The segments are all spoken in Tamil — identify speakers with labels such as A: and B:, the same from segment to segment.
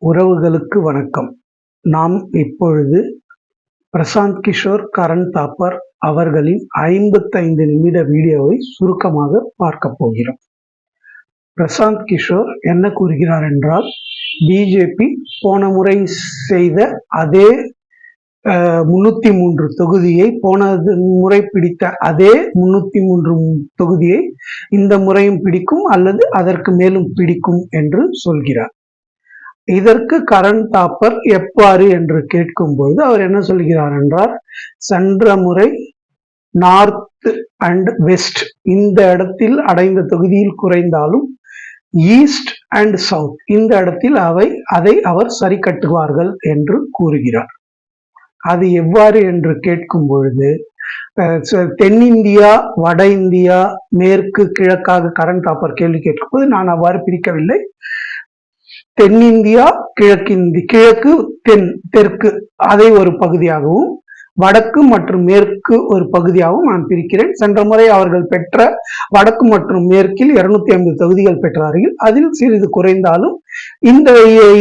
A: உறவுகளுக்கு வணக்கம். நாம் இப்பொழுது பிரசாந்த் கிஷோர், கரண் தாப்பர் அவர்களின் 55 நிமிட வீடியோவை சுருக்கமாக பார்க்க போகிறோம். பிரசாந்த் கிஷோர் என்ன கூறுகிறார் என்றால், பிஜேபி போன முறை செய்த அதே 303 தொகுதியை, போன முறை பிடித்த அதே 303 தொகுதியை இந்த முறையும் பிடிக்கும் அல்லது அதற்கு மேலும் பிடிக்கும் என்று சொல்கிறார். இதற்கு கரண் தாப்பர் எவ்வாறு என்று கேட்கும்போது அவர் என்ன சொல்கிறார் என்றால், சென்ற முறை நார்த் அண்ட் வெஸ்ட் இந்த இடத்தில் அடைந்த தொகுதியில் குறைந்தாலும் ஈஸ்ட் அண்ட் சவுத் இந்த இடத்தில் அதை அவர் சரி கட்டுவார்கள் என்று கூறுகிறார். அது எவ்வாறு என்று கேட்கும் பொழுது, தென்னிந்தியா, வட இந்தியா, மேற்கு, கிழக்காக கரண் தாப்பர் கேள்வி கேட்கும்போது நான் அவ்வாறு பிரிக்கவில்லை. தென்னிந்தியா, கிழக்கு, தெற்கு அதை ஒரு பகுதியாகவும், வடக்கு மற்றும் மேற்கு ஒரு பகுதியாகவும் நான் பிரிக்கிறேன். சென்ற முறை அவர்கள் பெற்ற வடக்கு மற்றும் மேற்கில் 250 தொகுதிகள் பெற்றார்கள். அதில் சிறிது குறைந்தாலும்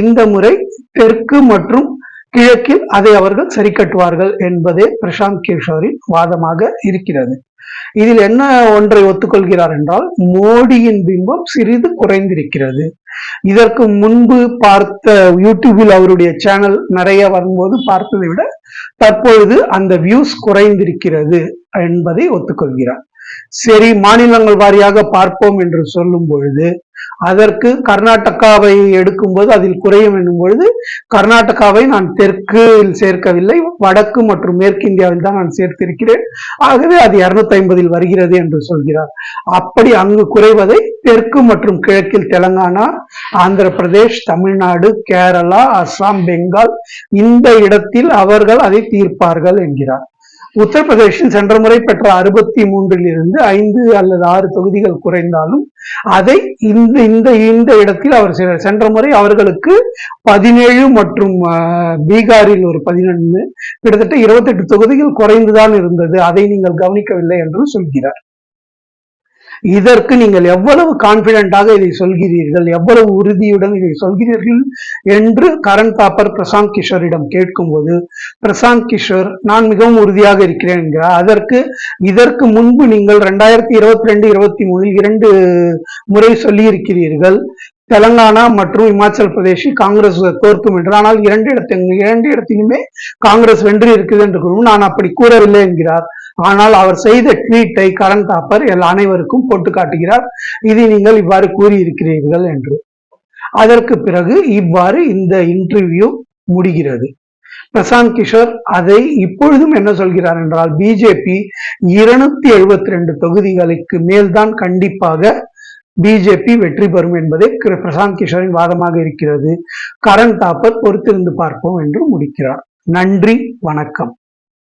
A: இந்த முறை தெற்கு மற்றும் கிழக்கில் அதை அவர்கள் சரி கட்டுவார்கள் என்பதே பிரசாந்த் கிஷோரின் வாதமாக இருக்கிறது. இதில் என்ன ஒன்றை ஒத்துக்கொள்கிறார் என்றால், மோடியின் பிம்பம் சிறிது குறைந்திருக்கிறது. இதற்கு முன்பு பார்த்த யூடியூபில் அவருடைய சேனல் நிறைய வரும்போது பார்த்ததை விட தற்பொழுது அந்த வியூஸ் குறைந்திருக்கிறது என்பதை ஒத்துக்கொள்கிறார். சரி, மாநிலங்கள் வாரியாக பார்ப்போம் என்று சொல்லும் பொழுது, அதற்கு கர்நாடகாவை எடுக்கும்போது அதில் குறையும் என்னும் பொழுது, கர்நாடகாவை நான் தெற்கில் சேர்க்கவில்லை, வடக்கு மற்றும் மேற்கு இந்தியாவில் தான் நான் சேர்த்திருக்கிறேன். ஆகவே அது 250 வருகிறது என்று சொல்கிறார். அப்படி அங்கு குறைவதை தெற்கு மற்றும் கிழக்கில் தெலங்கானா, ஆந்திர பிரதேஷ், தமிழ்நாடு, கேரளா, அஸ்ஸாம், பெங்கால் இந்த இடத்தில் அவர்கள் அதை தீர்ப்பார்கள் என்கிறார். உத்தரப்பிரதேசில் சென்ற முறை பெற்ற 63 5 அல்லது 6 தொகுதிகள் குறைந்தாலும் அதை இந்த இடத்தில் அவர் சென்ற முறை அவர்களுக்கு 17 மற்றும் பீகாரில் ஒரு 11 கிட்டத்தட்ட 28 தொகுதிகள் குறைந்துதான் இருந்தது. அதை நீங்கள் கவனிக்கவில்லை என்று சொல்கிறார். இதற்கு நீங்கள் எவ்வளவு கான்பிடென்டாக இதை சொல்கிறீர்கள், எவ்வளவு உறுதியுடன் இதை சொல்கிறீர்கள் என்று கரண் தாப்பர் பிரசாந்த் கிஷோரிடம் கேட்கும்போது, பிரசாந்த் கிஷோர் நான் மிகவும் உறுதியாக இருக்கிறேன் என்கிறார். இதற்கு முன்பு நீங்கள் 2022-23 2 முறை சொல்லியிருக்கிறீர்கள், தெலங்கானா மற்றும் இமாச்சல் பிரதேசில் காங்கிரஸ் தோற்கும் என்று. ஆனால் இரண்டு இடத்திலுமே காங்கிரஸ் வென்று இருக்குது என்று கூறும். நான் அப்படி கூறவில்லை என்கிறார். ஆனால் அவர் செய்த ட்வீட்டை கரண் தாப்பர் அனைவருக்கும் போட்டு காட்டுகிறார். இதை நீங்கள் இவ்வாறு கூறியிருக்கிறீர்கள் என்று. அதற்கு பிறகு இவ்வாறு இந்த இன்டர்வியூ முடிகிறது. பிரசாந்த் கிஷோர் அதை இப்பொழுதும் என்ன சொல்கிறார் என்றால், பிஜேபி 272 தொகுதிகளுக்கு மேல்தான் கண்டிப்பாக பிஜேபி வெற்றி பெறும் என்பதே பிரசாந்த் கிஷோரின் வாதமாக இருக்கிறது. கரண் தாப்பர் பொறுத்திருந்து பார்ப்போம் என்று முடிக்கிறார். நன்றி, வணக்கம்.